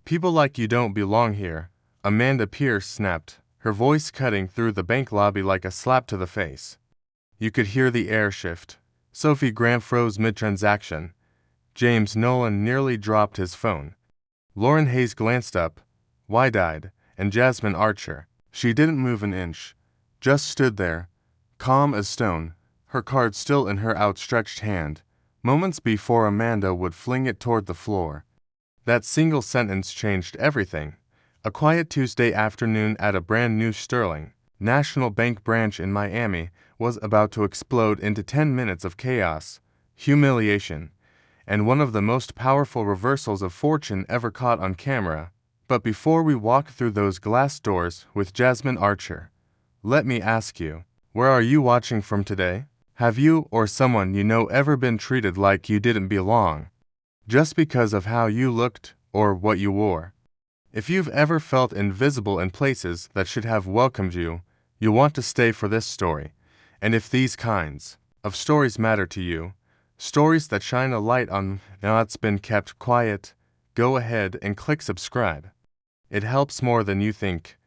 People like you don't belong here, Amanda Pierce snapped, her voice cutting through the bank lobby like a slap to the face. You could hear the air shift. Sophie Grant froze mid-transaction. James Nolan nearly dropped his phone. Lauren Hayes glanced up, wide-eyed, and Jasmine Archer. She didn't move an inch, just stood there, calm as stone, her card still in her outstretched hand, moments before Amanda would fling it toward the floor. That single sentence changed everything. A quiet Tuesday afternoon at a brand new Sterling National Bank branch in Miami was about to explode into 10 minutes of chaos, humiliation, and one of the most powerful reversals of fortune ever caught on camera. But before we walk through those glass doors with Jasmine Archer, let me ask you, where are you watching from today? Have you or someone you know ever been treated like you didn't belong, just because of how you looked or what you wore? If you've ever felt invisible in places that should have welcomed you, you'll want to stay for this story. And if these kinds of stories matter to you, stories that shine a light on what's been kept quiet, go ahead and click subscribe. It helps more than you think.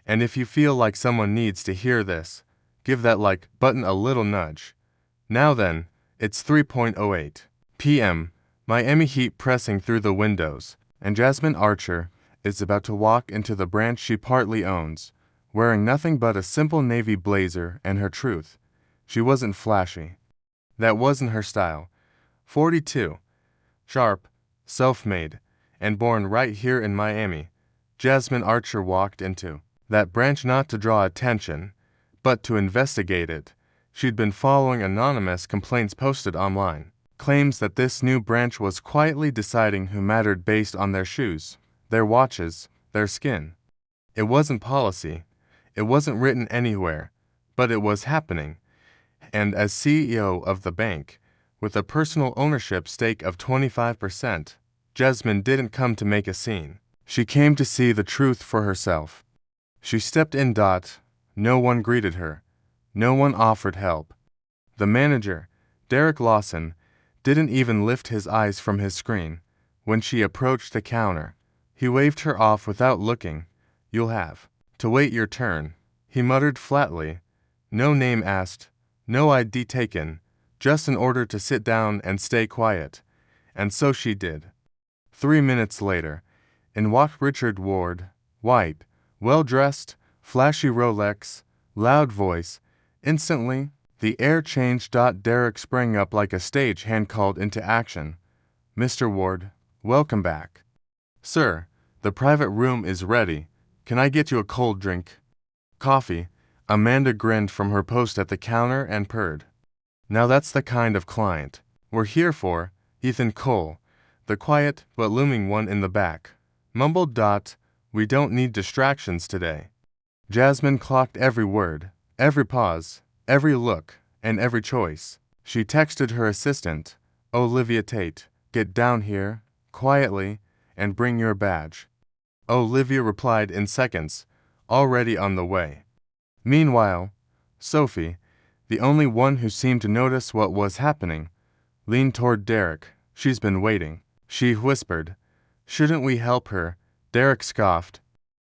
And if you feel like someone needs to hear this, give that like button a little nudge. Now then, it's 3:08 p.m., Miami heat pressing through the windows, and Jasmine Archer is about to walk into the branch she partly owns, wearing nothing but a simple navy blazer and her truth. She wasn't flashy. That wasn't her style. 42. Sharp, self-made, and born right here in Miami, Jasmine Archer walked into that branch not to draw attention, but to investigate it. She'd been following anonymous complaints posted online, claims that this new branch was quietly deciding who mattered based on their shoes, their watches, their skin. It wasn't policy. It wasn't written anywhere, but it was happening. And as CEO of the bank, with a personal ownership stake of 25%, Jasmine didn't come to make a scene. She came to see the truth for herself. She stepped in. No one greeted her. No one offered help. The manager, Derek Lawson, didn't even lift his eyes from his screen. When she approached the counter, he waved her off without looking. You'll have to wait your turn, he muttered flatly. No name asked, no ID taken, just an order to sit down and stay quiet. And so she did. 3 minutes later, in walked Richard Ward, white, well-dressed, flashy Rolex, loud voice. Instantly, the air changed. Derek sprang up like a stagehand called into action. Mr. Ward, welcome back. Sir, the private room is ready. Can I get you a cold drink? Coffee. Amanda grinned from her post at the counter and purred. Now that's the kind of client we're here for. Ethan Cole, the quiet but looming one in the back, mumbled. We don't need distractions today. Jasmine clocked every word, every pause, every look, and every choice. She texted her assistant, Olivia Tate, get down here, quietly, and bring your badge. Olivia replied in seconds, already on the way. Meanwhile, Sophie, the only one who seemed to notice what was happening, leaned toward Derek. She's been waiting, she whispered. Shouldn't we help her? Derek scoffed.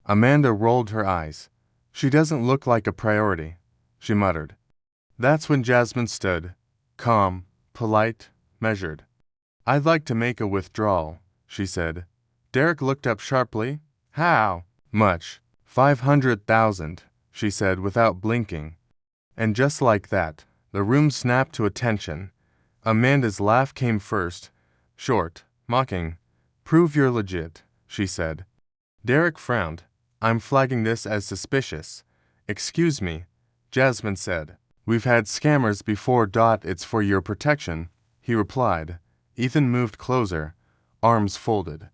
Amanda rolled her eyes. She doesn't look like a priority, she muttered. That's when Jasmine stood, calm, polite, measured. I'd like to make a withdrawal, she said. Derek looked up sharply. How much? 500,000, she said without blinking. And just like that, the room snapped to attention. Amanda's laugh came first, short, mocking. Prove you're legit, she said. Derek frowned. I'm flagging this as suspicious. Excuse me, Jasmine said. We've had scammers before. It's for your protection, he replied. Ethan moved closer, arms folded.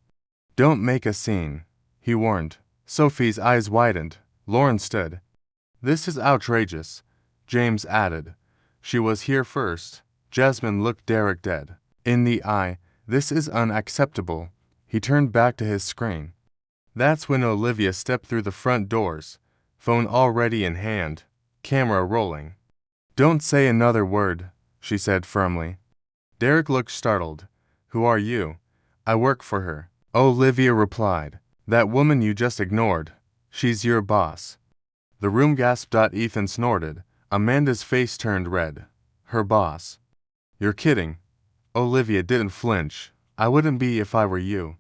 Don't make a scene, he warned. Sophie's eyes widened. Lauren stood. This is outrageous, James added. She was here first. Jasmine looked Derek dead in the eye. This is unacceptable. He turned back to his screen. That's when Olivia stepped through the front doors, phone already in hand, camera rolling. Don't say another word, she said firmly. Derek looked startled. Who are you? I work for her, Olivia replied. That woman you just ignored. She's your boss. The room gasped. Ethan snorted. Amanda's face turned red. Her boss. You're kidding. Olivia didn't flinch. I wouldn't be if I were you.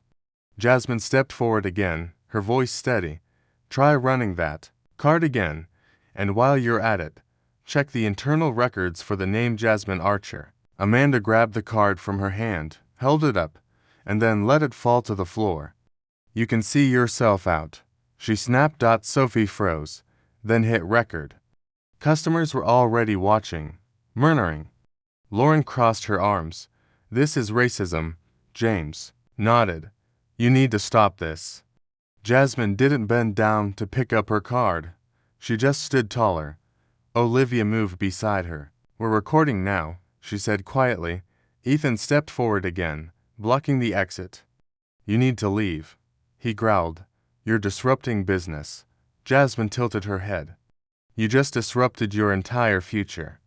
Jasmine stepped forward again, her voice steady. Try running that card again, and while you're at it, check the internal records for the name Jasmine Archer. Amanda grabbed the card from her hand, held it up, and then let it fall to the floor. You can see yourself out. She snapped. Sophie froze, then hit record. Customers were already watching, murmuring. Lauren crossed her arms. This is racism. James nodded. You need to stop this. Jasmine didn't bend down to pick up her card. She just stood taller. Olivia moved beside her. We're recording now, she said quietly. Ethan stepped forward again, blocking the exit. You need to leave, he growled. You're disrupting business. Jasmine tilted her head. You just disrupted your entire future.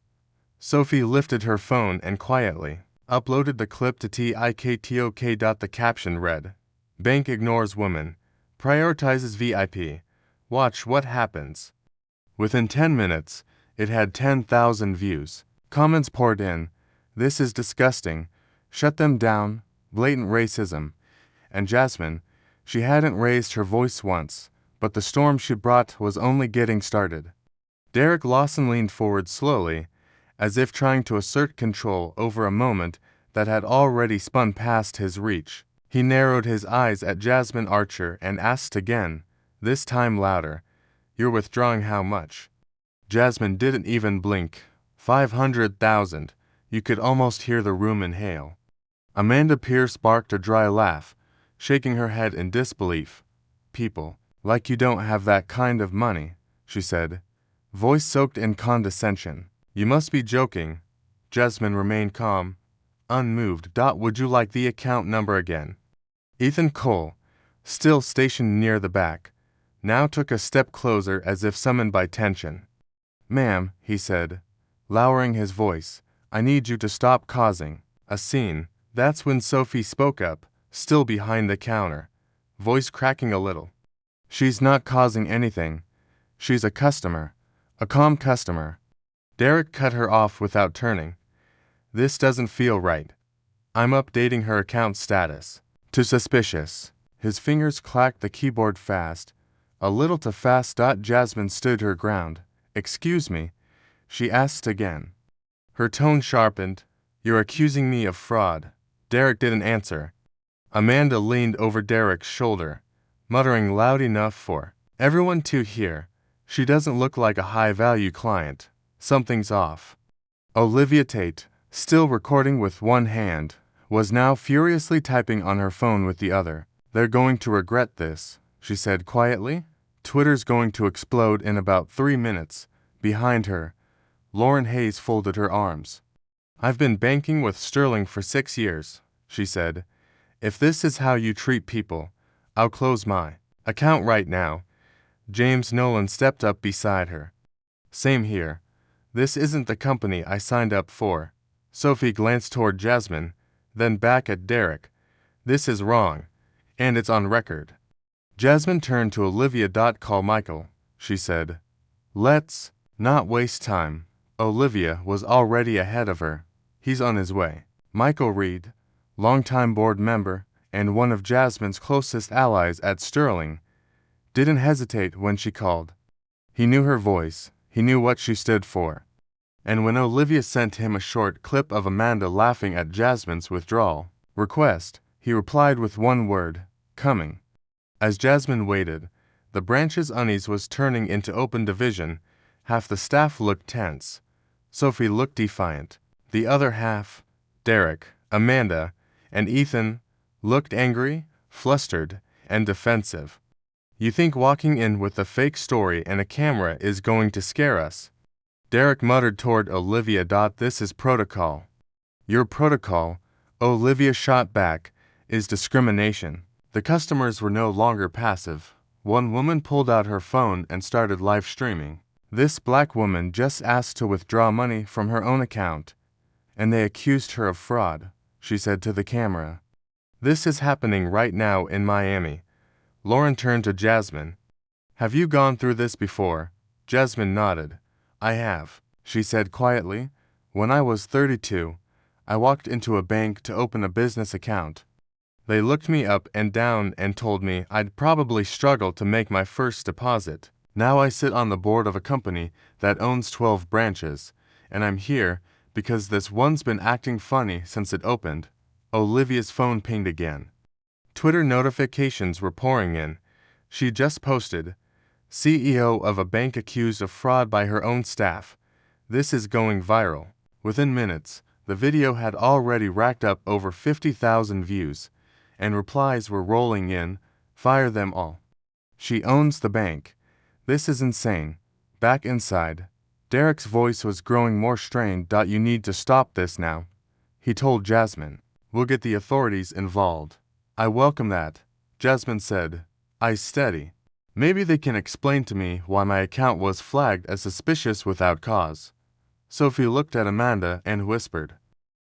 Sophie lifted her phone and quietly uploaded the clip to TikTok. The caption read, Bank ignores woman, prioritizes VIP. Watch what happens. Within 10 minutes, it had 10,000 views. Comments poured in. This is disgusting. Shut them down. Blatant racism. And Jasmine, she hadn't raised her voice once, but the storm she brought was only getting started. Derek Lawson leaned forward slowly, as if trying to assert control over a moment that had already spun past his reach. He narrowed his eyes at Jasmine Archer and asked again, this time louder, You're withdrawing how much? Jasmine didn't even blink. 500,000. You could almost hear the room inhale. Amanda Pierce barked a dry laugh, shaking her head in disbelief. People, like you don't have that kind of money, she said, voice soaked in condescension. You must be joking. Jasmine remained calm, unmoved. Would you like the account number again? Ethan Cole, still stationed near the back, now took a step closer as if summoned by tension. Ma'am, he said, lowering his voice, I need you to stop causing a scene. That's when Sophie spoke up, still behind the counter, voice cracking a little. She's not causing anything. She's a customer, a calm customer. Derek cut her off without turning. This doesn't feel right. I'm updating her account status to suspicious. His fingers clacked the keyboard fast, a little too fast. Jasmine stood her ground. Excuse me, she asked again. Her tone sharpened. You're accusing me of fraud. Derek didn't answer. Amanda leaned over Derek's shoulder, muttering loud enough for everyone to hear. She doesn't look like a high-value client. Something's off. Olivia Tate, still recording with one hand, was now furiously typing on her phone with the other. They're going to regret this, she said quietly. Twitter's going to explode in about 3 minutes. Behind her, Lauren Hayes folded her arms. I've been banking with Sterling for 6 years, she said. If this is how you treat people, I'll close my account right now. James Nolan stepped up beside her. Same here. This isn't the company I signed up for. Sophie glanced toward Jasmine, then back at Derek. This is wrong, and it's on record. Jasmine turned to Olivia. Call Michael, she said. Let's not waste time. Olivia was already ahead of her. He's on his way. Michael Reed, longtime board member and one of Jasmine's closest allies at Sterling, didn't hesitate when she called. He knew her voice. He knew what she stood for. And when Olivia sent him a short clip of Amanda laughing at Jasmine's withdrawal request, he replied with one word, coming. As Jasmine waited, the branch's unease was turning into open division. Half the staff looked tense. Sophie looked defiant. The other half, Derek, Amanda, and Ethan, looked angry, flustered, and defensive. You think walking in with a fake story and a camera is going to scare us? Derek muttered toward Olivia. This is protocol. Your protocol, Olivia shot back, is discrimination. The customers were no longer passive. One woman pulled out her phone and started live streaming. This black woman just asked to withdraw money from her own account, and they accused her of fraud, she said to the camera. This is happening right now in Miami. Lauren turned to Jasmine. Have you gone through this before? Jasmine nodded. I have, she said quietly. When I was 32, I walked into a bank to open a business account. They looked me up and down and told me I'd probably struggle to make my first deposit. Now I sit on the board of a company that owns 12 branches, and I'm here because this one's been acting funny since it opened. Olivia's phone pinged again. Twitter notifications were pouring in. She just posted, CEO of a bank accused of fraud by her own staff. This is going viral. Within minutes, the video had already racked up over 50,000 views, and replies were rolling in, fire them all. She owns the bank. This is insane. Back inside, Derek's voice was growing more strained. You need to stop this now, he told Jasmine. We'll get the authorities involved. I welcome that, Jasmine said, eyes steady. Maybe they can explain to me why my account was flagged as suspicious without cause. Sophie looked at Amanda and whispered,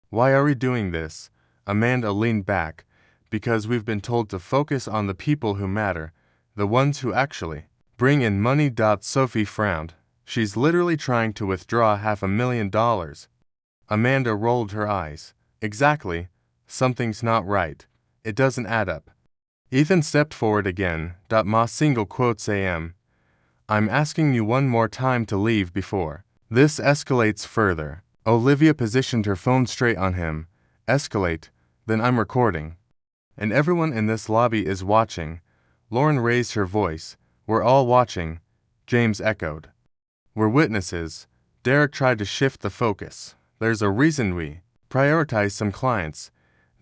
Why are we doing this? Amanda leaned back, because we've been told to focus on the people who matter, the ones who actually bring in money. Sophie frowned. She's literally trying to withdraw $500,000. Amanda rolled her eyes. Exactly. Something's not right. It doesn't add up. Ethan stepped forward again. Ma single quotes am. I'm asking you one more time to leave before this escalates further. Olivia positioned her phone straight on him. Escalate? Then I'm recording. And everyone in this lobby is watching. Lauren raised her voice. We're all watching. James echoed. We're witnesses. Derek tried to shift the focus. There's a reason we prioritize some clients.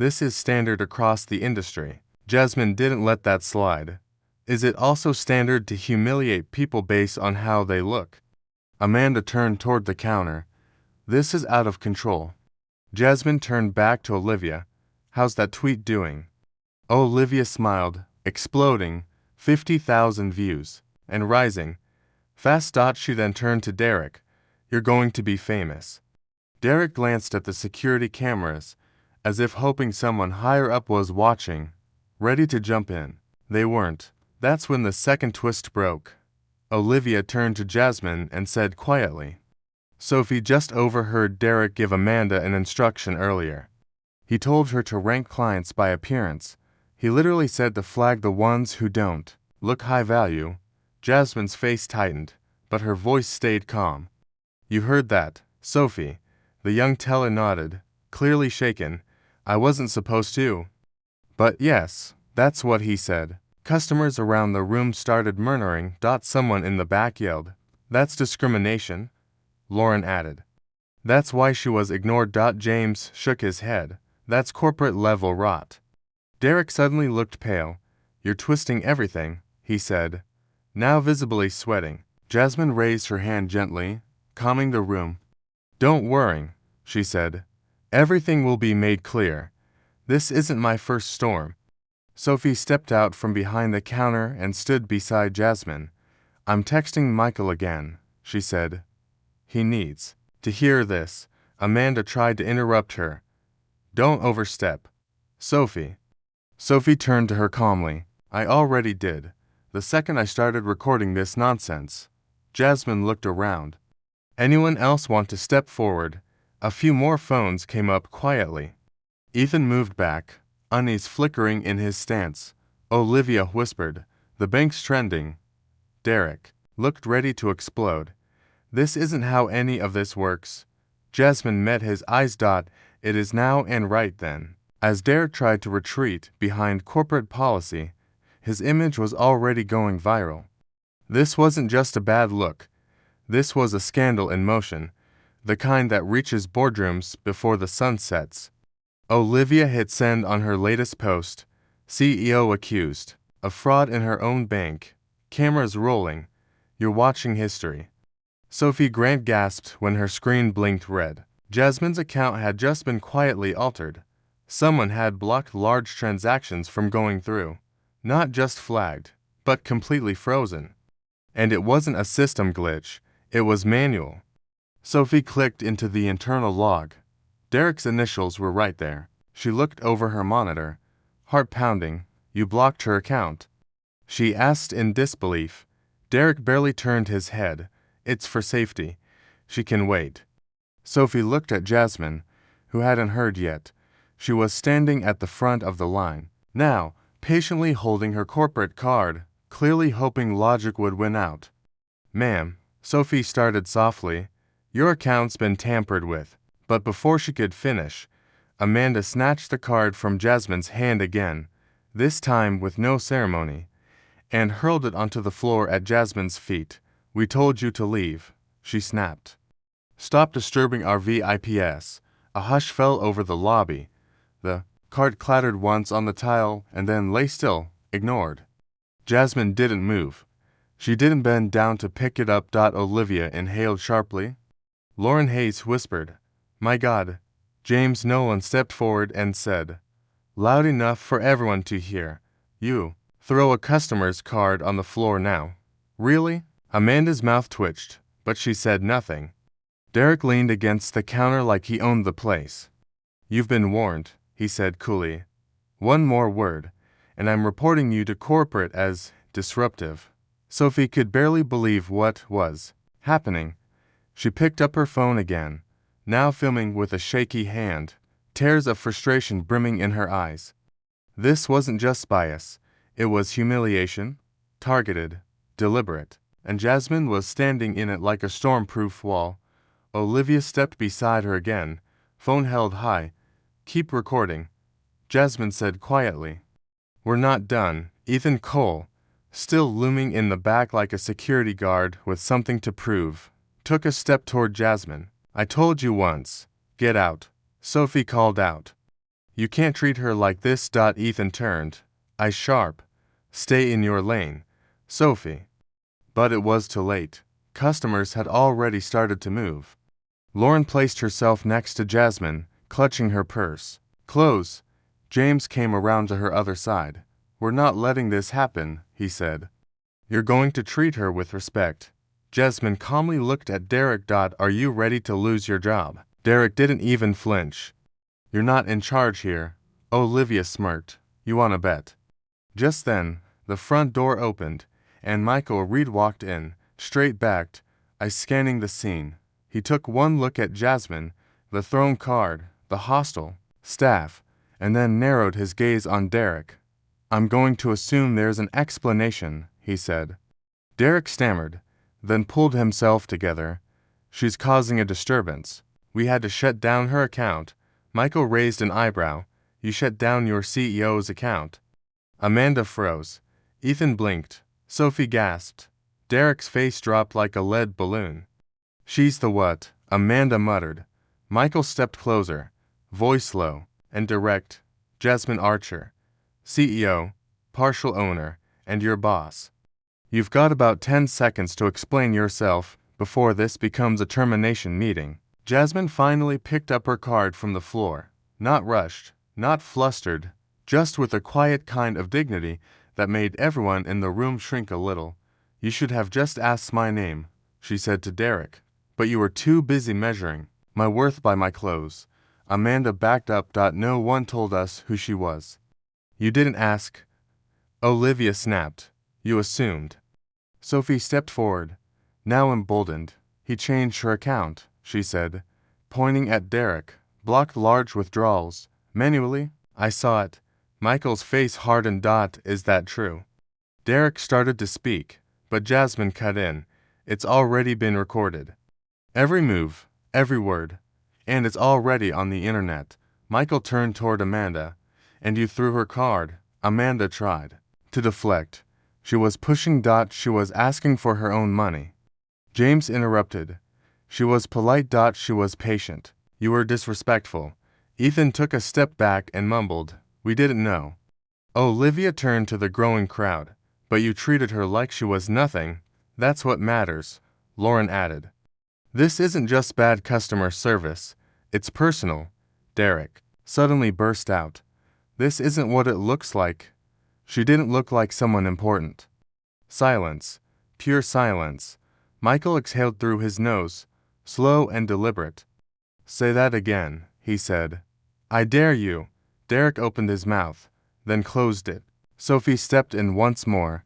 This is standard across the industry. Jasmine didn't let that slide. Is it also standard to humiliate people based on how they look? Amanda turned toward the counter. This is out of control. Jasmine turned back to Olivia. How's that tweet doing? Olivia smiled, exploding, 50,000 views, and rising. Fast. She then turned to Derek. You're going to be famous. Derek glanced at the security cameras, as if hoping someone higher up was watching, ready to jump in. They weren't. That's when the second twist broke. Olivia turned to Jasmine and said quietly, Sophie just overheard Derek give Amanda an instruction earlier. He told her to rank clients by appearance. He literally said to flag the ones who don't look high value. Jasmine's face tightened, but her voice stayed calm. You heard that, Sophie? The young teller nodded, clearly shaken. I wasn't supposed to. But yes, that's what he said. Customers around the room started murmuring. Someone in the back yelled, That's discrimination, Lauren added. That's why she was ignored. James shook his head. That's corporate-level rot. Derek suddenly looked pale. You're twisting everything, he said, now visibly sweating. Jasmine raised her hand gently, calming the room. Don't worry, she said. Everything will be made clear. This isn't my first storm. Sophie stepped out from behind the counter and stood beside Jasmine. I'm texting Michael again, she said. He needs to hear this. Amanda tried to interrupt her. Don't overstep, Sophie. Sophie turned to her calmly. I already did, the second I started recording this nonsense. Jasmine looked around. Anyone else want to step forward? A few more phones came up quietly. Ethan moved back, unease flickering in his stance. Olivia whispered, The bank's trending. Derek looked ready to explode. This isn't how any of this works. Jasmine met his eyes. It is now and right then. As Derek tried to retreat behind corporate policy, his image was already going viral. This wasn't just a bad look. This was a scandal in motion, the kind that reaches boardrooms before the sun sets. Olivia hit send on her latest post. CEO accused of fraud in her own bank. Cameras rolling. You're watching history. Sophie Grant gasped when her screen blinked red. Jasmine's account had just been quietly altered. Someone had blocked large transactions from going through. Not just flagged, but completely frozen. And it wasn't a system glitch, it was manual. Sophie clicked into the internal log. Derek's initials were right there. She looked over her monitor. heart pounding. You blocked her account? She asked in disbelief. Derek barely turned his head. It's for safety. She can wait. Sophie looked at Jasmine, who hadn't heard yet. She was standing at the front of the line, now, patiently holding her corporate card, clearly hoping logic would win out. Ma'am, Sophie started softly, your account's been tampered with. But before she could finish, Amanda snatched the card from Jasmine's hand again, this time with no ceremony, and hurled it onto the floor at Jasmine's feet. We told you to leave, she snapped. Stop disturbing our VIPs. A hush fell over the lobby. The card clattered once on the tile and then lay still, ignored. Jasmine didn't move. She didn't bend down to pick it up. Olivia inhaled sharply. Lauren Hayes whispered, My God. James Nolan stepped forward and said, loud enough for everyone to hear, You throw a customer's card on the floor now. Really? Amanda's mouth twitched, but she said nothing. Derek leaned against the counter like he owned the place. You've been warned, he said coolly. One more word, and I'm reporting you to corporate as disruptive. Sophie could barely believe what was happening. She picked up her phone again, now filming with a shaky hand, tears of frustration brimming in her eyes. This wasn't just bias, it was humiliation, targeted, deliberate, and Jasmine was standing in it like a storm-proof wall. Olivia stepped beside her again, phone held high. Keep recording, Jasmine said quietly. We're not done. Ethan Cole, still looming in the back like a security guard with something to prove, took a step toward Jasmine. I told you once. Get out, Sophie called out. You can't treat her like this. Ethan turned, eyes sharp. Stay in your lane, Sophie. But it was too late. Customers had already started to move. Lauren placed herself next to Jasmine, clutching her purse. Close. James came around to her other side. We're not letting this happen, he said. You're going to treat her with respect. Jasmine calmly looked at Derek. Are you ready to lose your job? Derek didn't even flinch. You're not in charge here. Olivia smirked. You want to bet? Just then, the front door opened, and Michael Reed walked in, straight-backed, eyes scanning the scene. He took one look at Jasmine, the thrown card, the hostile staff, and then narrowed his gaze on Derek. I'm going to assume there's an explanation, he said. Derek stammered, then pulled himself together. She's causing a disturbance. We had to shut down her account. Michael raised an eyebrow. You shut down your CEO's account. Amanda froze. Ethan blinked. Sophie gasped. Derek's face dropped like a lead balloon. She's the what? Amanda muttered. Michael stepped closer, voice low and direct. Jasmine Archer, CEO, partial owner, and your boss. You've got about 10 seconds to explain yourself before this becomes a termination meeting. Jasmine finally picked up her card from the floor, not rushed, not flustered, just with a quiet kind of dignity that made everyone in the room shrink a little. You should have just asked my name, she said to Derek. But you were too busy measuring my worth by my clothes. Amanda backed up. No one told us who she was. You didn't ask. Olivia snapped. You assumed. Sophie stepped forward, now emboldened. He changed her account, she said, pointing at Derek. Blocked large withdrawals. Manually? I saw it. Michael's face hardened. Is that true? Derek started to speak, but Jasmine cut in. It's already been recorded. Every move, every word, and it's already on the internet. Michael turned toward Amanda. And you threw her card. Amanda tried to deflect. She was pushing. She was asking for her own money. James interrupted. She was polite. She was patient. You were disrespectful. Ethan took a step back and mumbled, we didn't know. Olivia turned to the growing crowd. But you treated her like she was nothing. That's what matters, Lauren added. This isn't just bad customer service. It's personal. Derek suddenly burst out. This isn't what it looks like. She didn't look like someone important. Silence. Pure silence. Michael exhaled through his nose, slow and deliberate. Say that again, he said. I dare you. Derek opened his mouth. then closed it. Sophie stepped in once more,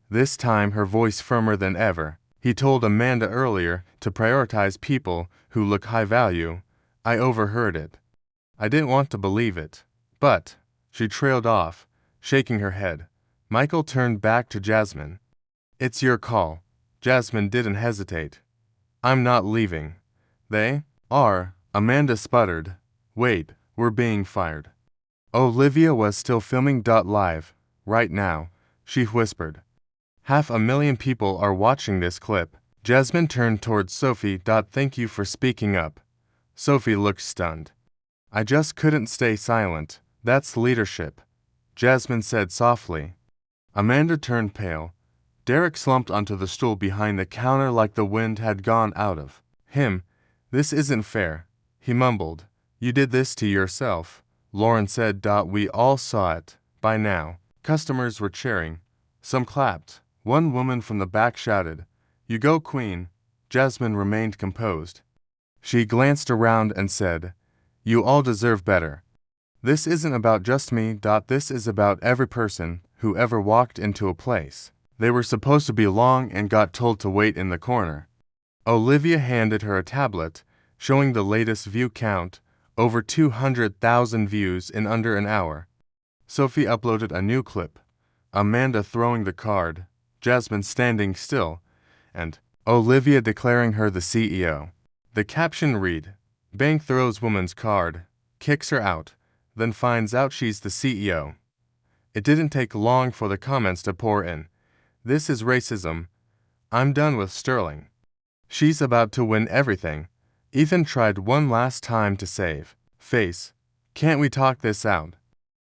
this time her voice firmer than ever. He told Amanda earlier to prioritize people who look high value. I overheard it. I didn't want to believe it. But, she trailed off, shaking her head. Michael turned back to Jasmine. It's your call. Jasmine didn't hesitate. I'm not leaving. They are, Amanda sputtered. Wait, we're being fired. Olivia was still filming live, right now, she whispered. 500,000 people are watching this clip. Jasmine turned towards Sophie. Thank you for speaking up. Sophie looked stunned. I just couldn't stay silent. That's leadership, Jasmine said softly. Amanda turned pale. Derek slumped onto the stool behind the counter like the wind had gone out of him. This isn't fair, he mumbled. You did this to yourself, Lauren said. We all saw it. By now, customers were cheering. Some clapped. One woman from the back shouted, "You go, Queen." Jasmine remained composed. She glanced around and said, "You all deserve better. This isn't about just me. This is about every person who ever walked into a place they were supposed to belong and got told to wait in the corner." Olivia handed her a tablet, showing the latest view count, over 200,000 views in under an hour. Sophie uploaded a new clip, Amanda throwing the card, Jasmine standing still, and Olivia declaring her the CEO. The caption read, "Bank throws woman's card, kicks her out, then finds out she's the CEO." It didn't take long for the comments to pour in. "This is racism. I'm done with Sterling. She's about to win everything." Ethan tried one last time to save face. "Can't we talk this out?"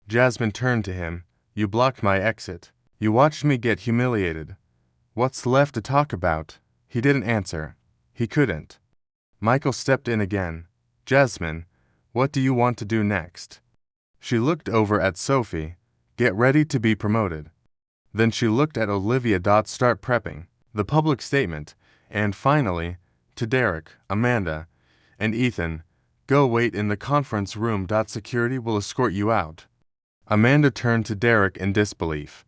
Jasmine turned to him. "You blocked my exit. You watched me get humiliated. What's left to talk about?" He didn't answer. He couldn't. Michael stepped in again. "Jasmine, what do you want to do next?" She looked over at Sophie. "Get ready to be promoted." Then she looked at Olivia. "Start prepping the public statement." And finally, to Derek, Amanda, and Ethan, "Go wait in the conference room. Security will escort you out." Amanda turned to Derek in disbelief.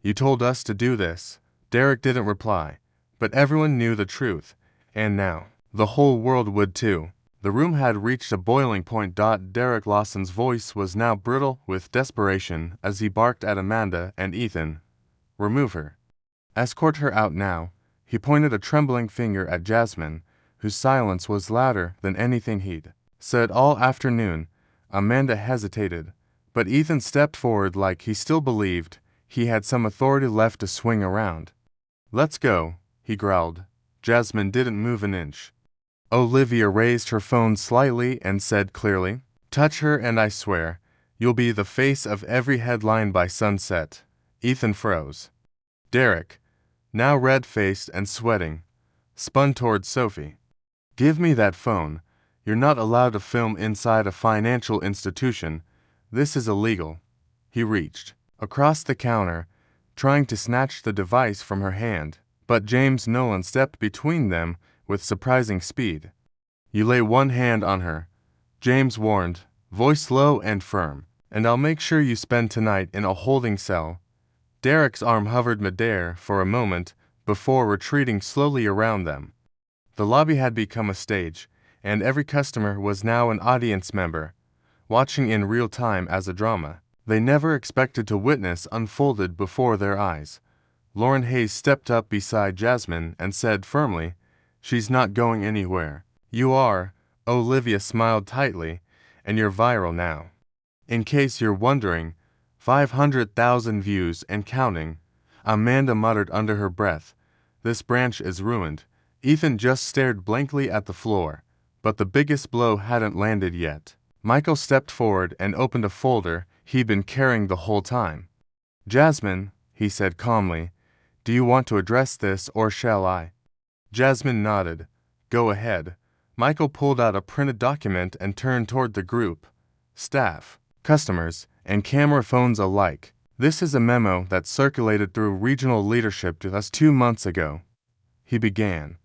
"You told us to do this." Derek didn't reply, but everyone knew the truth, and now, the whole world would too. The room had reached a boiling point. Derek Lawson's voice was now brittle with desperation as he barked at Amanda and Ethan. "Remove her. Escort her out now." He pointed a trembling finger at Jasmine, whose silence was louder than anything he'd said all afternoon. Amanda hesitated, but Ethan stepped forward like he still believed he had some authority left to swing around. "Let's go," he growled. Jasmine didn't move an inch. Olivia raised her phone slightly and said clearly, "Touch her and I swear, you'll be the face of every headline by sunset." Ethan froze. Derek, now red-faced and sweating, spun towards Sophie. "Give me that phone. You're not allowed to film inside a financial institution. This is illegal." He reached across the counter, trying to snatch the device from her hand, but James Nolan stepped between them with surprising speed. "You lay one hand on her," James warned, voice low and firm, "and I'll make sure you spend tonight in a holding cell." Derek's arm hovered midair for a moment before retreating slowly around them. The lobby had become a stage, and every customer was now an audience member, watching in real time as a drama they never expected to witness unfolded before their eyes. Lauren Hayes stepped up beside Jasmine and said firmly, "She's not going anywhere." "You are," Olivia smiled tightly, "and you're viral now. In case you're wondering, 500,000 views and counting." Amanda muttered under her breath, "This branch is ruined." Ethan just stared blankly at the floor, but the biggest blow hadn't landed yet. Michael stepped forward and opened a folder he'd been carrying the whole time. "Jasmine," he said calmly, "do you want to address this or shall I?" Jasmine nodded. "Go ahead." Michael pulled out a printed document and turned toward the group. "Staff, customers, and camera phones alike. This is a memo that circulated through regional leadership to us 2 months ago." He began.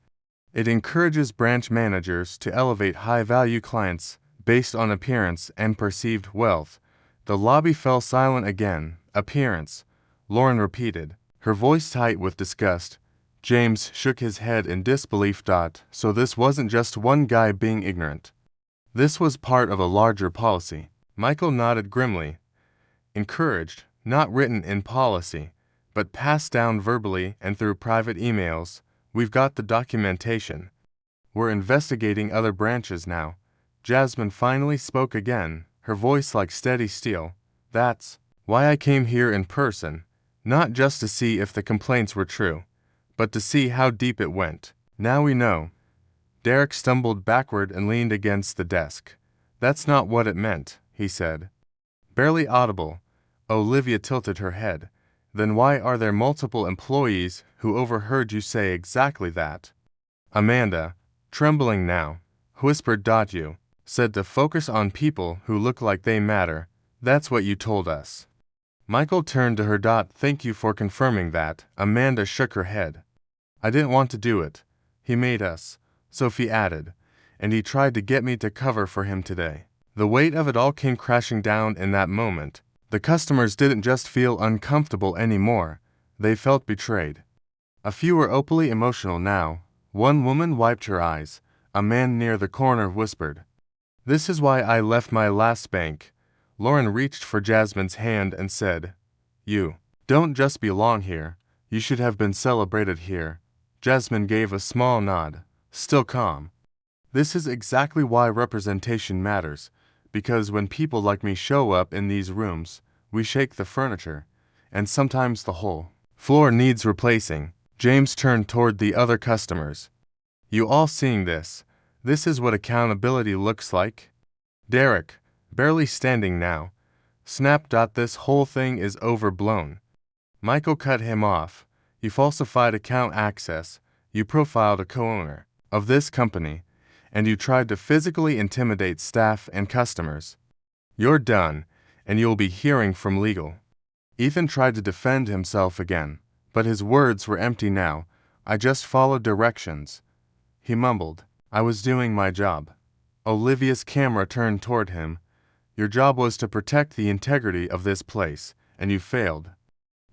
"It encourages branch managers to elevate high-value clients based on appearance and perceived wealth. The lobby fell silent again. Appearance, Lauren repeated, her voice tight with disgust. James shook his head in disbelief. So this wasn't just one guy being ignorant. This was part of a larger policy. Michael nodded grimly. Encouraged, not written in policy, but passed down verbally and through private emails. We've got the documentation. We're investigating other branches now. Jasmine finally spoke again, her voice like steady steel. That's why I came here in person, not just to see if the complaints were true, but to see how deep it went. Now we know. Derek stumbled backward and leaned against the desk. That's not what it meant, he said. Barely audible. Olivia tilted her head. Then why are there multiple employees who overheard you say exactly that? Amanda, trembling now, whispered. You said to focus on people who look like they matter. That's what you told us. Michael turned to her. Thank you for confirming that. Amanda shook her head. I didn't want to do it. He made us, Sophie added, and he tried to get me to cover for him today. The weight of it all came crashing down in that moment. The customers didn't just feel uncomfortable anymore, they felt betrayed. A few were openly emotional now. One woman wiped her eyes. A man near the corner whispered, "This is why I left my last bank." Lauren reached for Jasmine's hand and said, "You don't just belong here, you should have been celebrated here." Jasmine gave a small nod, still calm. "This is exactly why representation matters, because when people like me show up in these rooms, we shake the furniture, and sometimes the whole floor needs replacing." James turned toward the other customers. "You all seeing this? This is what accountability looks like?" Derek, barely standing now, snapped. "This whole thing is overblown." Michael cut him off. "You falsified account access, you profiled a co-owner of this company, and you tried to physically intimidate staff and customers. You're done, and you'll be hearing from legal." Ethan tried to defend himself again, but his words were empty now. "I just followed directions," he mumbled. "I was doing my job." Olivia's camera turned toward him. "Your job was to protect the integrity of this place, and you failed."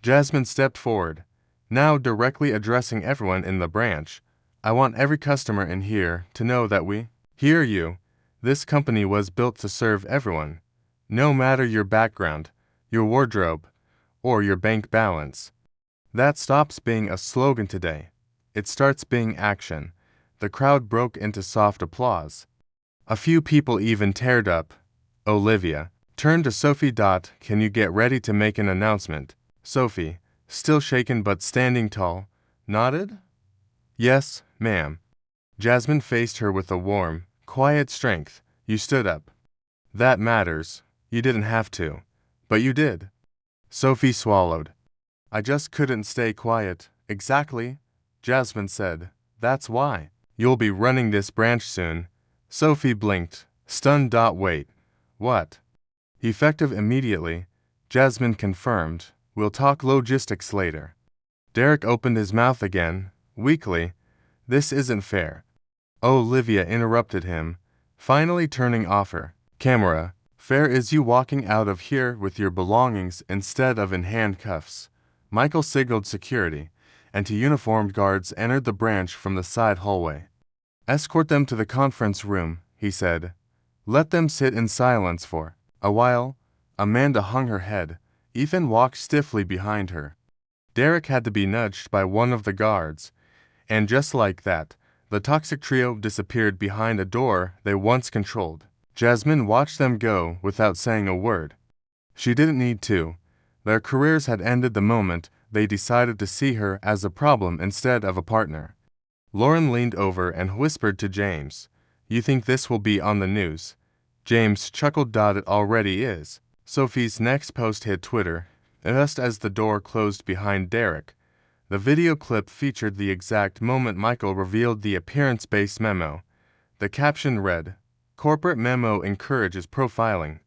Jasmine stepped forward, now directly addressing everyone in the branch. "I want every customer in here to know that we hear you. This company was built to serve everyone, no matter your background, your wardrobe, or your bank balance. That stops being a slogan today. It starts being action." The crowd broke into soft applause. A few people even teared up. Olivia turned to Sophie. "Can you get ready to make an announcement?" Sophie, still shaken but standing tall, nodded. "Yes, ma'am." Jasmine faced her with a warm, quiet strength. "You stood up. That matters. You didn't have to, but you did." Sophie swallowed. "I just couldn't stay quiet." "Exactly," Jasmine said. "That's why. You'll be running this branch soon." Sophie blinked, stunned. "Wait. What?" "Effective immediately," Jasmine confirmed. "We'll talk logistics later." Derek opened his mouth again, weakly. "This isn't fair." Olivia interrupted him, finally turning off her camera. "Fair is you walking out of here with your belongings instead of in handcuffs." Michael signaled security, and two uniformed guards entered the branch from the side hallway. "Escort them to the conference room," he said. "Let them sit in silence for a while." Amanda hung her head. Ethan walked stiffly behind her. Derek had to be nudged by one of the guards, and just like that, the toxic trio disappeared behind a door they once controlled. Jasmine watched them go without saying a word. She didn't need to. Their careers had ended the moment they decided to see her as a problem instead of a partner. Lauren leaned over and whispered to James, "You think this will be on the news?" James chuckled. "It already is." Sophie's next post hit Twitter, just as the door closed behind Derek. The video clip featured the exact moment Michael revealed the appearance-based memo. The caption read, "Corporate memo encourages profiling.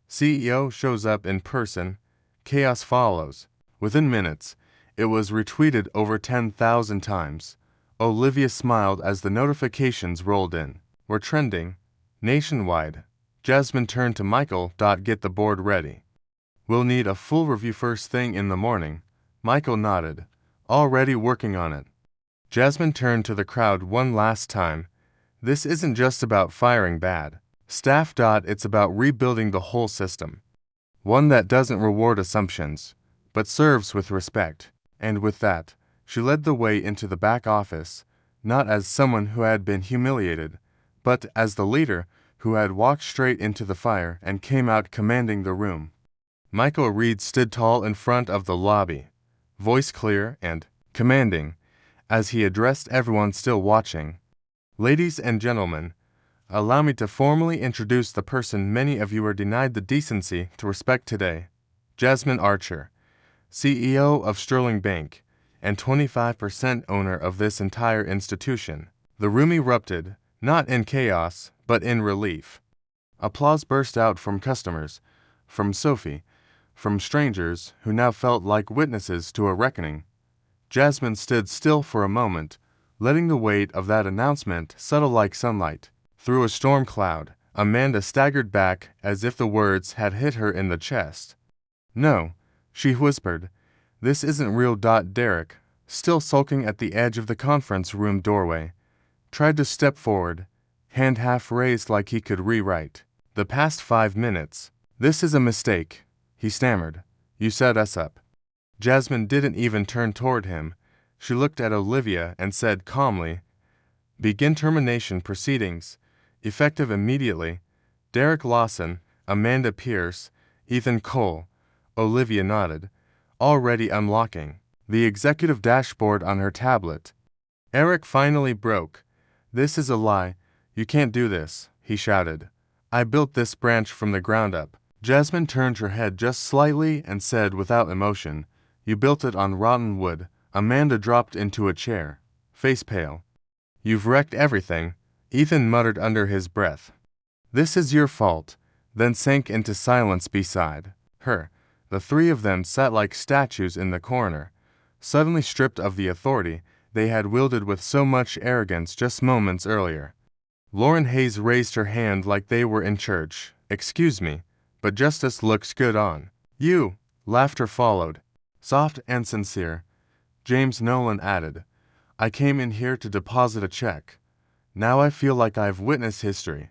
CEO shows up in person. Chaos follows." Within minutes, it was retweeted over 10,000 times. Olivia smiled as the notifications rolled in. "We're trending nationwide. Jasmine turned to Michael. Get the board ready. We'll need a full review first thing in the morning. Michael nodded. Already working on it. Jasmine turned to the crowd one last time. This isn't just about firing bad staff. It's about rebuilding the whole system. One that doesn't reward assumptions, but serves with respect. And with that, she led the way into the back office, not as someone who had been humiliated, but as the leader who had walked straight into the fire and came out commanding the room. Michael Reed stood tall in front of the lobby, voice clear and commanding, as he addressed everyone still watching. Ladies and gentlemen, allow me to formally introduce the person many of you are denied the decency to respect today. Jasmine Archer, CEO of Sterling Bank, and 25% owner of this entire institution. The room erupted, not in chaos, but in relief. Applause burst out from customers, from Sophie, from strangers who now felt like witnesses to a reckoning. Jasmine stood still for a moment, letting the weight of that announcement settle like sunlight. Through a storm cloud, Amanda staggered back as if the words had hit her in the chest. "No," she whispered. "This isn't real." Derek, still sulking at the edge of the conference room doorway, tried to step forward, hand half raised like he could rewrite the past 5 minutes. "This is a mistake," he stammered. "You set us up." Jasmine didn't even turn toward him. She looked at Olivia and said calmly, "Begin termination proceedings. Effective immediately. Derek Lawson, Amanda Pierce, Ethan Cole." Olivia nodded, already unlocking the executive dashboard on her tablet. Eric finally broke. "This is a lie. You can't do this," he shouted. "I built this branch from the ground up." Jasmine turned her head just slightly and said without emotion, "You built it on rotten wood." Amanda dropped into a chair, face pale. "You've wrecked everything," Ethan muttered under his breath. "This is your fault," then sank into silence beside her. The three of them sat like statues in the corner, suddenly stripped of the authority they had wielded with so much arrogance just moments earlier. Lauren Hayes raised her hand like they were in church. "Excuse me, but justice looks good on you." Laughter followed, soft and sincere. James Nolan added, "I came in here to deposit a check. Now I feel like I've witnessed history."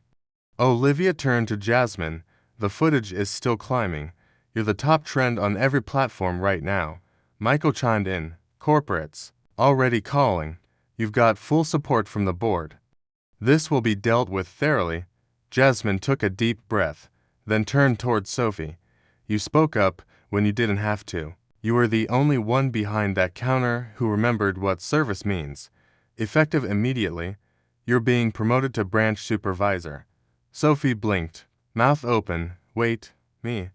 Olivia turned to Jasmine. "The footage is still climbing. You're the top trend on every platform right now." Michael chimed in, "Corporates already calling. You've got full support from the board. This will be dealt with thoroughly." Jasmine took a deep breath, then turned toward Sophie. "You spoke up when you didn't have to. You were the only one behind that counter who remembered what service means. Effective immediately. You're being promoted to branch supervisor." Sophie blinked, mouth open. "Wait, me?"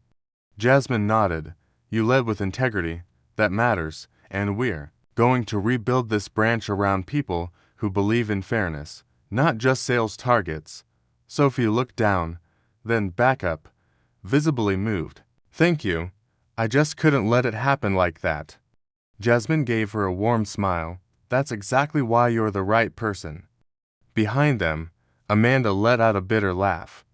Jasmine nodded. "You led with integrity. That matters, and we're going to rebuild this branch around people who believe in fairness, not just sales targets." Sophie looked down, then back up, visibly moved. "Thank you. I just couldn't let it happen like that." Jasmine gave her a warm smile. "That's exactly why you're the right person." Behind them, Amanda let out a bitter laugh.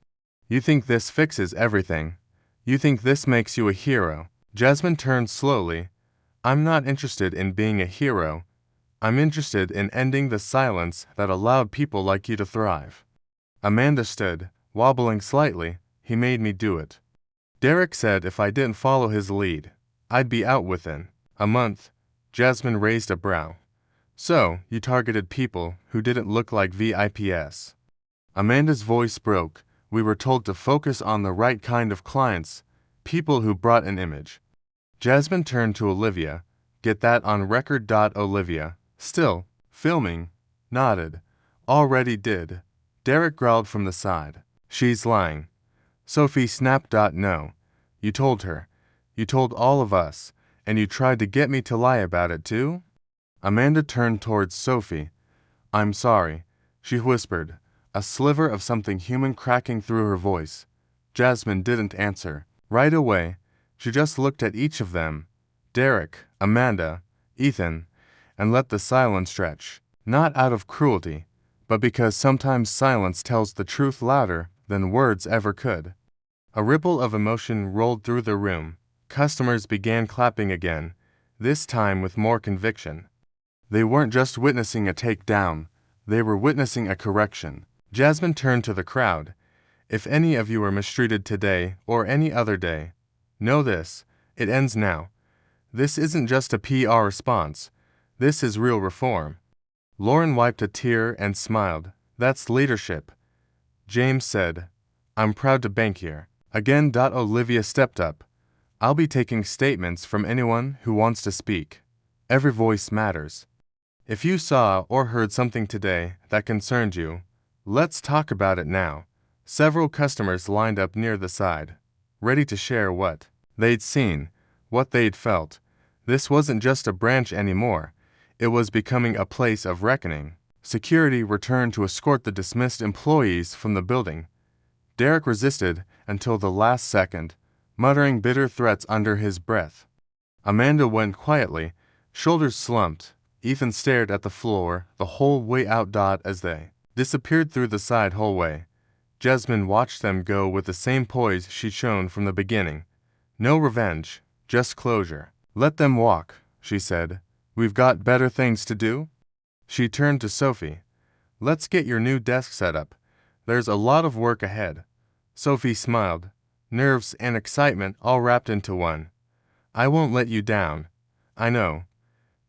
"You think this fixes everything? You think this makes you a hero?" Jasmine turned slowly. "I'm not interested in being a hero. I'm interested in ending the silence that allowed people like you to thrive." Amanda stood, wobbling slightly. "He made me do it. Derek said if I didn't follow his lead, I'd be out within a month." Jasmine raised a brow. "So, you targeted people who didn't look like VIPs." Amanda's voice broke. "We were told to focus on the right kind of clients, people who brought an image." Jasmine turned to Olivia. "Get that on record." Olivia, still filming, nodded. "Already did." Derek growled from the side. "She's lying." Sophie snapped. "No. You told her. You told all of us, and you tried to get me to lie about it too?" Amanda turned towards Sophie. "I'm sorry," she whispered, a sliver of something human cracking through her voice. Jasmine didn't answer. Right away, she just looked at each of them, Derek, Amanda, Ethan, and let the silence stretch, not out of cruelty, but because sometimes silence tells the truth louder than than words ever could. A ripple of emotion rolled through the room. Customers began clapping again, this time with more conviction. They weren't just witnessing a takedown, they were witnessing a correction. Jasmine turned to the crowd. If any of you are mistreated today or any other day, know this, it ends now. This isn't just a PR response. This is real reform. Lauren wiped a tear and smiled. That's leadership. James said, I'm proud to bank here. Again. Olivia stepped up. I'll be taking statements from anyone who wants to speak. Every voice matters. If you saw or heard something today that concerned you, let's talk about it now. Several customers lined up near the side, ready to share what they'd seen, what they'd felt. This wasn't just a branch anymore. It was becoming a place of reckoning. Security returned to escort the dismissed employees from the building. Derek resisted until the last second, muttering bitter threats under his breath. Amanda went quietly, shoulders slumped. Ethan stared at the floor the whole way out. As they disappeared through the side hallway, Jasmine watched them go with the same poise she'd shown from the beginning. No revenge, just closure. Let them walk, she said. We've got better things to do. She turned to Sophie. Let's get your new desk set up. There's a lot of work ahead. Sophie smiled, nerves and excitement all wrapped into one. I won't let you down. I know,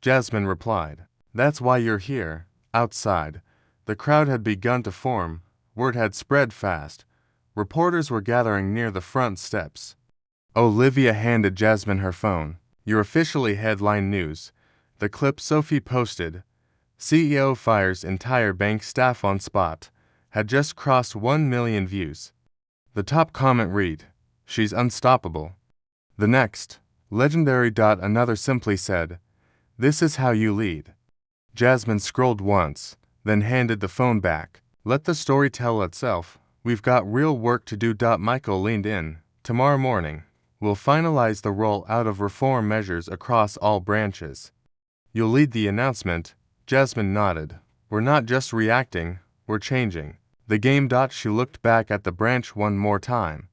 Jasmine replied. That's why you're here. Outside, the crowd had begun to form. Word had spread fast. Reporters were gathering near the front steps. Olivia handed Jasmine her phone. You're officially headline news. The clip Sophie posted, CEO fires entire bank staff on spot, had just crossed 1 million views. The top comment read, She's unstoppable. The next, legendary. Another simply said, This is how you lead. Jasmine scrolled once, then handed the phone back. Let the story tell itself. We've got real work to do. Michael leaned in. Tomorrow morning, we'll finalize the rollout of reform measures across all branches. You'll lead the announcement. Jasmine nodded. We're not just reacting, we're changing the game. She looked back at the branch one more time.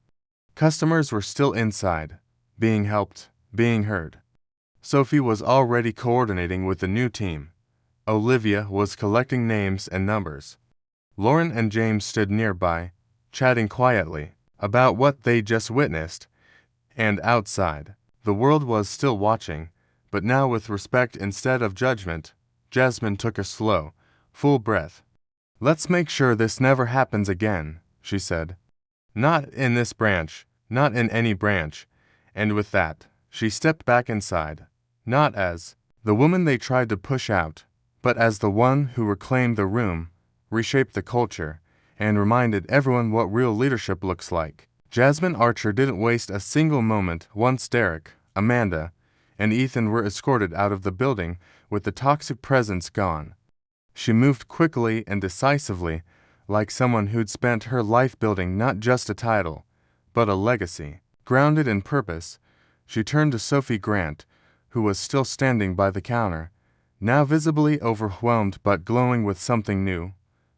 Customers were still inside, being helped, being heard. Sophie was already coordinating with the new team. Olivia was collecting names and numbers. Lauren and James stood nearby, chatting quietly about what they just witnessed. And outside, the world was still watching, but now with respect instead of judgment. Jasmine took a slow, full breath. Let's make sure this never happens again, she said. Not in this branch, not in any branch. And with that, she stepped back inside, not as the woman they tried to push out, but as the one who reclaimed the room, reshaped the culture, and reminded everyone what real leadership looks like. Jasmine Archer didn't waste a single moment once Derek, Amanda, and Ethan were escorted out of the building with the toxic presence gone. She moved quickly and decisively, like someone who'd spent her life building not just a title, but a legacy. Grounded in purpose, she turned to Sophie Grant, who was still standing by the counter, now visibly overwhelmed but glowing with something new.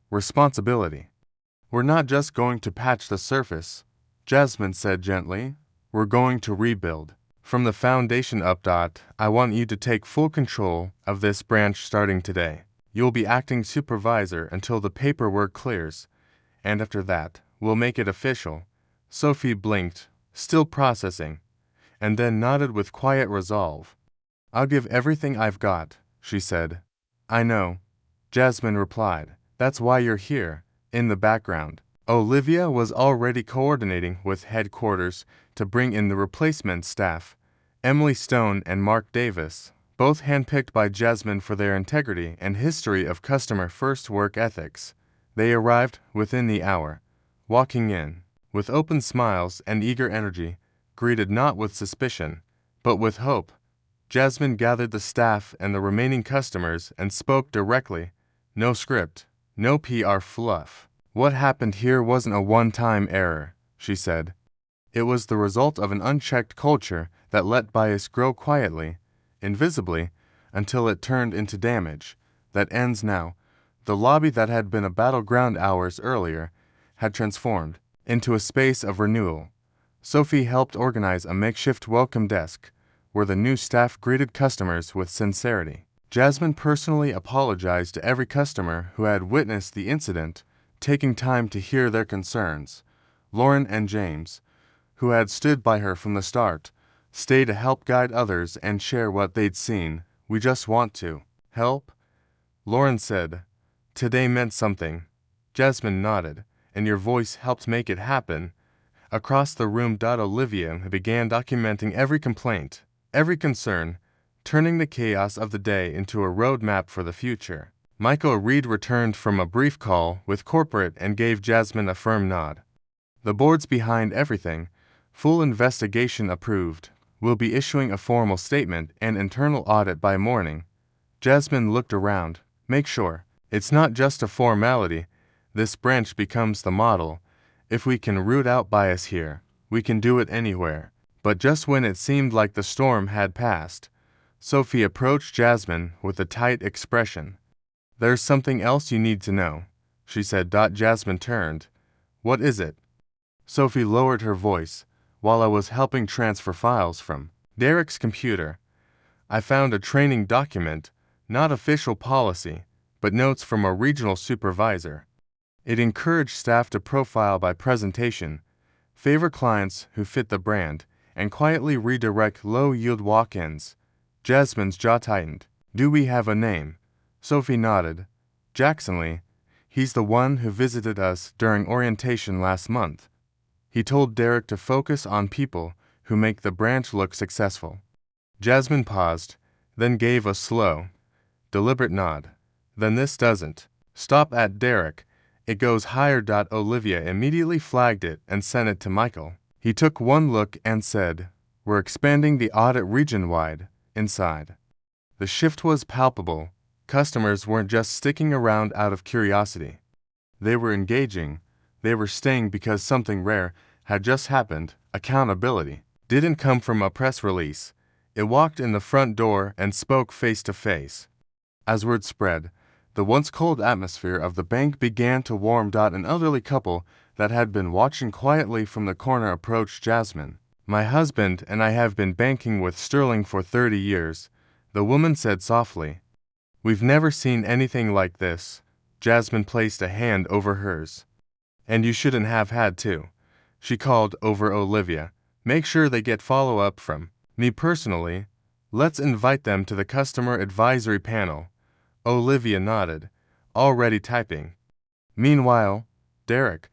Responsibility. We're not just going to patch the surface, Jasmine said gently. We're going to rebuild. From the foundation up. I want you to take full control of this branch starting today. You'll be acting supervisor until the paperwork clears, and after that, we'll make it official. Sophie blinked, still processing, and then nodded with quiet resolve. I'll give everything I've got, she said. I know, Jasmine replied. That's why you're here. In the background, Olivia was already coordinating with headquarters to bring in the replacement staff, Emily Stone and Mark Davis, both handpicked by Jasmine for their integrity and history of customer-first work ethics. They arrived within the hour, walking in, with open smiles and eager energy, greeted not with suspicion, but with hope. Jasmine gathered the staff and the remaining customers and spoke directly. No script, no PR fluff. What happened here wasn't a one-time error, she said. It was the result of an unchecked culture that let bias grow quietly, invisibly, until it turned into damage that ends now. The lobby that had been a battleground hours earlier had transformed. into a space of renewal. Sophie helped organize a makeshift welcome desk, where the new staff greeted customers with sincerity. Jasmine personally apologized to every customer who had witnessed the incident, taking time to hear their concerns. Lauren and James, who had stood by her from the start, stayed to help guide others and share what they'd seen. "We just want to help," Lauren said. "Today meant something." Jasmine nodded. "And your voice helped make it happen." Across the room, Olivia began documenting every complaint, every concern, turning the chaos of the day into a roadmap for the future. Michael Reed returned from a brief call with corporate and gave Jasmine a firm nod. "The board's behind everything. Full investigation approved. We'll be issuing a formal statement and internal audit by morning." Jasmine looked around. "Make sure it's not just a formality. This branch becomes the model. If we can root out bias here, we can do it anywhere." But just when it seemed like the storm had passed, Sophie approached Jasmine with a tight expression. "There's something else you need to know," she said. Jasmine turned. "What is it?" Sophie lowered her voice. "While I was helping transfer files from Derek's computer, I found a training document, not official policy, but notes from a regional supervisor. It encouraged staff to profile by presentation, favor clients who fit the brand, and quietly redirect low-yield walk-ins." Jasmine's jaw tightened. "Do we have a name?" Sophie nodded. "Jackson Lee. He's the one who visited us during orientation last month. He told Derek to focus on people who make the branch look successful." Jasmine paused, then gave a slow, deliberate nod. "Then this doesn't stop at Derek. It goes higher." Olivia immediately flagged it and sent it to Michael. He took one look and said, "We're expanding the audit region-wide." Inside, the shift was palpable. Customers weren't just sticking around out of curiosity. They were engaging. They were staying because something rare had just happened. Accountability didn't come from a press release. It walked in the front door and spoke face to face. As word spread, the once cold atmosphere of the bank began to warm. An elderly couple that had been watching quietly from the corner approached Jasmine. "My husband and I have been banking with Sterling for 30 years, the woman said softly. "We've never seen anything like this." Jasmine placed a hand over hers. "And you shouldn't have had to," she called over Olivia. "Make sure they get follow-up from me personally. Let's invite them to the customer advisory panel." Olivia nodded, already typing. Meanwhile, Derek,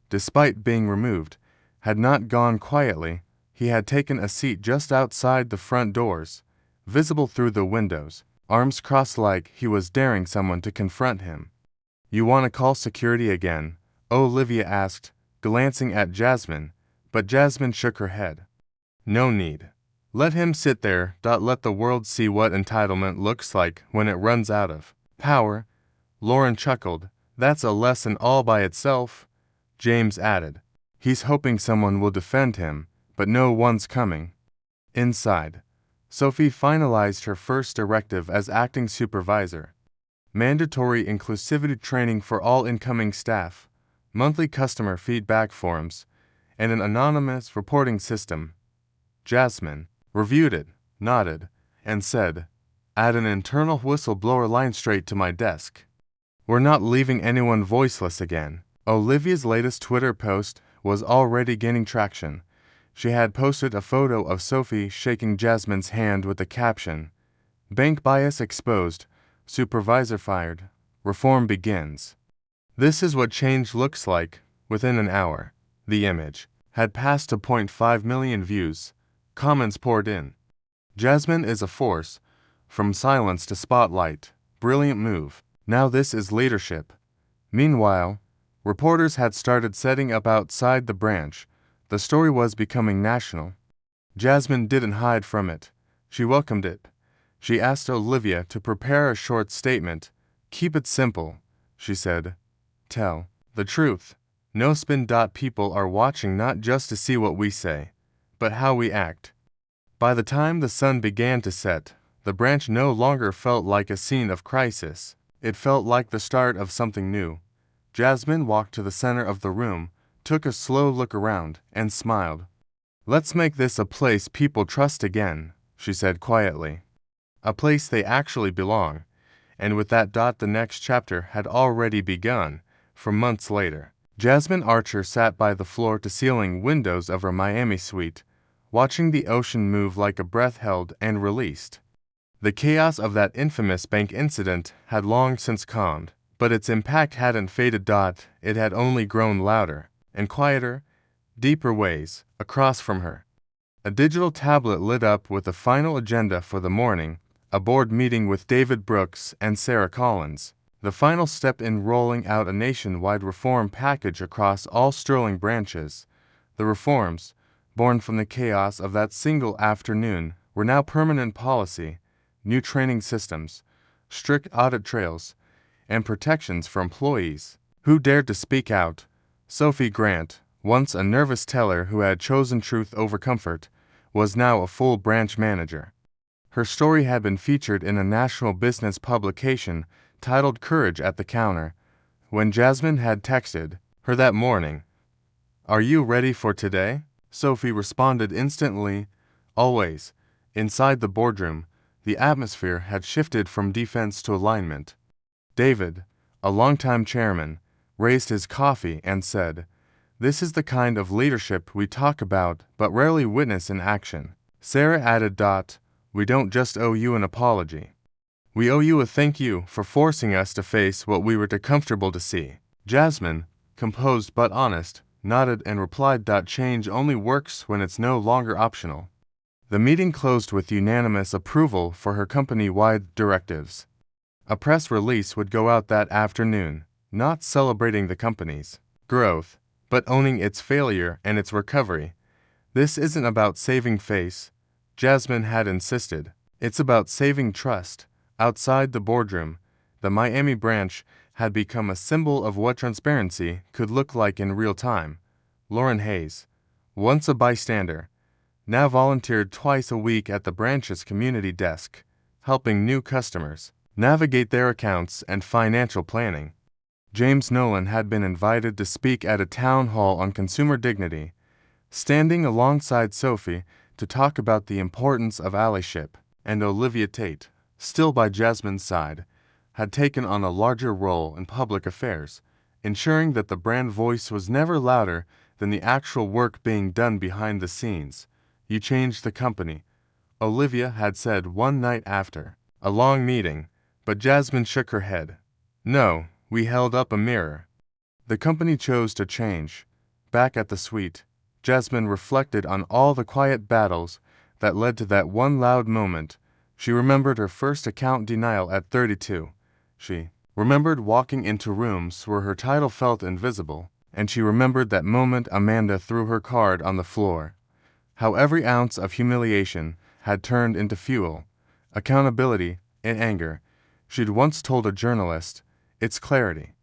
despite being removed, had not gone quietly. He had taken a seat just outside the front doors, visible through the windows, arms crossed like he was daring someone to confront him. "You want to call security again?" Olivia asked, glancing at Jasmine, but Jasmine shook her head. "No need. Let him sit there. Let the world see what entitlement looks like when it runs out of power." Lauren chuckled. "That's a lesson all by itself." James added, "He's hoping someone will defend him, but no one's coming." Inside, Sophie finalized her first directive as acting supervisor. Mandatory inclusivity training for all incoming staff, monthly customer feedback forms, and an anonymous reporting system. Jasmine reviewed it, nodded, and said, "Add an internal whistleblower line straight to my desk. We're not leaving anyone voiceless again." Olivia's latest Twitter post was already gaining traction. She had posted a photo of Sophie shaking Jasmine's hand with the caption, "Bank bias exposed, supervisor fired, reform begins." "This is what change looks like." Within an hour, the image had passed 2.5 million views. Comments poured in. "Jasmine is a force. From silence to spotlight. Brilliant move. Now this is leadership." Meanwhile, reporters had started setting up outside the branch. The story was becoming national. Jasmine didn't hide from it. She welcomed it. She asked Olivia to prepare a short statement. "Keep it simple," she said. "Tell the truth. No spin. People are watching not just to see what we say, but how we act." By the time the sun began to set, the branch no longer felt like a scene of crisis. It felt like the start of something new. Jasmine walked to the center of the room, took a slow look around, and smiled. "Let's make this a place people trust again," she said quietly. "A place they actually belong." And with that the next chapter had already begun, for months later. Jasmine Archer sat by the floor-to-ceiling windows of her Miami suite, watching the ocean move like a breath held and released. The chaos of that infamous bank incident had long since calmed, but its impact hadn't faded. It had only grown louder and quieter, deeper ways, across from her. A digital tablet lit up with the final agenda for the morning, a board meeting with David Brooks and Sarah Collins, the final step in rolling out a nationwide reform package across all Sterling branches. The reforms, born from the chaos of that single afternoon, were now permanent policy: new training systems, strict audit trails, and protections for employees who dared to speak out. Sophie Grant, once a nervous teller who had chosen truth over comfort, was now a full branch manager. Her story had been featured in a national business publication titled Courage at the Counter. When Jasmine had texted her that morning, "Are you ready for today?" Sophie responded instantly, "Always." Inside the boardroom, the atmosphere had shifted from defense to alignment. David, a longtime chairman, raised his coffee and said, "This is the kind of leadership we talk about but rarely witness in action." Sarah added, "We don't just owe you an apology. We owe you a thank you for forcing us to face what we were too comfortable to see." Jasmine, composed but honest, nodded and replied, "Change only works when it's no longer optional." The meeting closed with unanimous approval for her company-wide directives. A press release would go out that afternoon, not celebrating the company's growth, but owning its failure and its recovery. "This isn't about saving face," Jasmine had insisted. "It's about saving trust." Outside the boardroom, the Miami branch had become a symbol of what transparency could look like in real time. Lauren Hayes, once a bystander, now volunteered twice a week at the branch's community desk, helping new customers navigate their accounts and financial planning. James Nolan had been invited to speak at a town hall on consumer dignity, standing alongside Sophie to talk about the importance of allyship, and Olivia Tate, still by Jasmine's side, had taken on a larger role in public affairs, ensuring that the brand voice was never louder than the actual work being done behind the scenes. "You changed the company," Olivia had said one night after a long meeting, but Jasmine shook her head. "No," we held up a mirror. "The company chose to change." Back at the suite, Jasmine reflected on all the quiet battles that led to that one loud moment. She remembered her first account denial at 32. She remembered walking into rooms where her title felt invisible, and she remembered that moment Amanda threw her card on the floor. How every ounce of humiliation had turned into fuel, accountability, and anger. She'd once told a journalist, "It's clarity."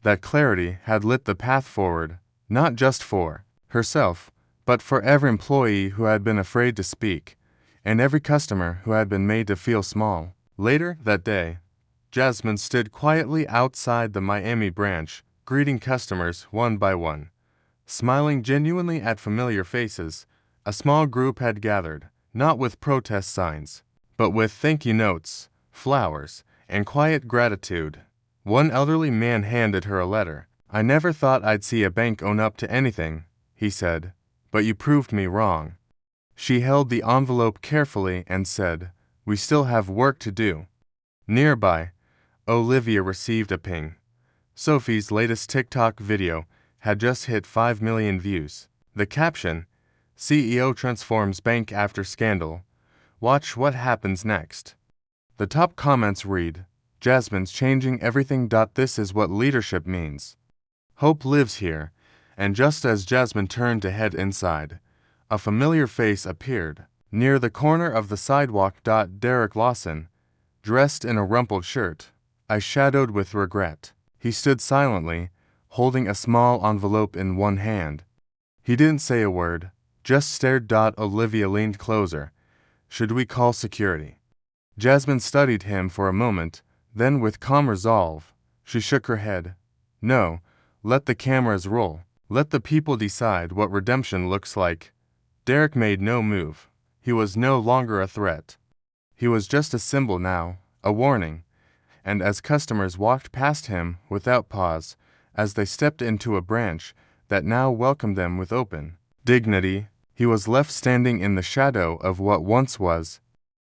That clarity had lit the path forward, not just for herself, but for every employee who had been afraid to speak, and every customer who had been made to feel small. Later that day, Jasmine stood quietly outside the Miami branch, greeting customers one by one. Smiling genuinely at familiar faces, a small group had gathered, not with protest signs, but with thank you notes, flowers, and quiet gratitude. One elderly man handed her a letter. "I never thought I'd see a bank own up to anything," he said, "but you proved me wrong." She held the envelope carefully and said, "We still have work to do." Nearby, Olivia received a ping. Sophie's latest TikTok video had just hit 5 million views. The caption, "CEO transforms bank after scandal. Watch what happens next." The top comments read, "Jasmine's changing everything. This is what leadership means. Hope lives here." And just as Jasmine turned to head inside, a familiar face appeared. Near the corner of the sidewalk, Derek Lawson, dressed in a rumpled shirt, I shadowed with regret. He stood silently, holding a small envelope in one hand. He didn't say a word, just stared. Olivia leaned closer. "Should we call security?" Jasmine studied him for a moment, then with calm resolve, she shook her head. "No, let the cameras roll." Let the people decide what redemption looks like. Derek made no move. He was no longer a threat. He was just a symbol now, a warning. And as customers walked past him without pause, as they stepped into a branch that now welcomed them with open dignity, he was left standing in the shadow of what once was.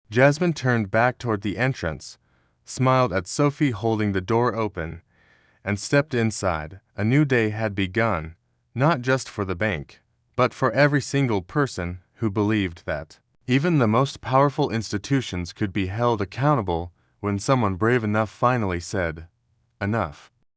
Jasmine turned back toward the entrance, smiled at Sophie holding the door open, and stepped inside. A new day had begun, not just for the bank, but for every single person who believed that even the most powerful institutions could be held accountable when someone brave enough finally said, "Enough."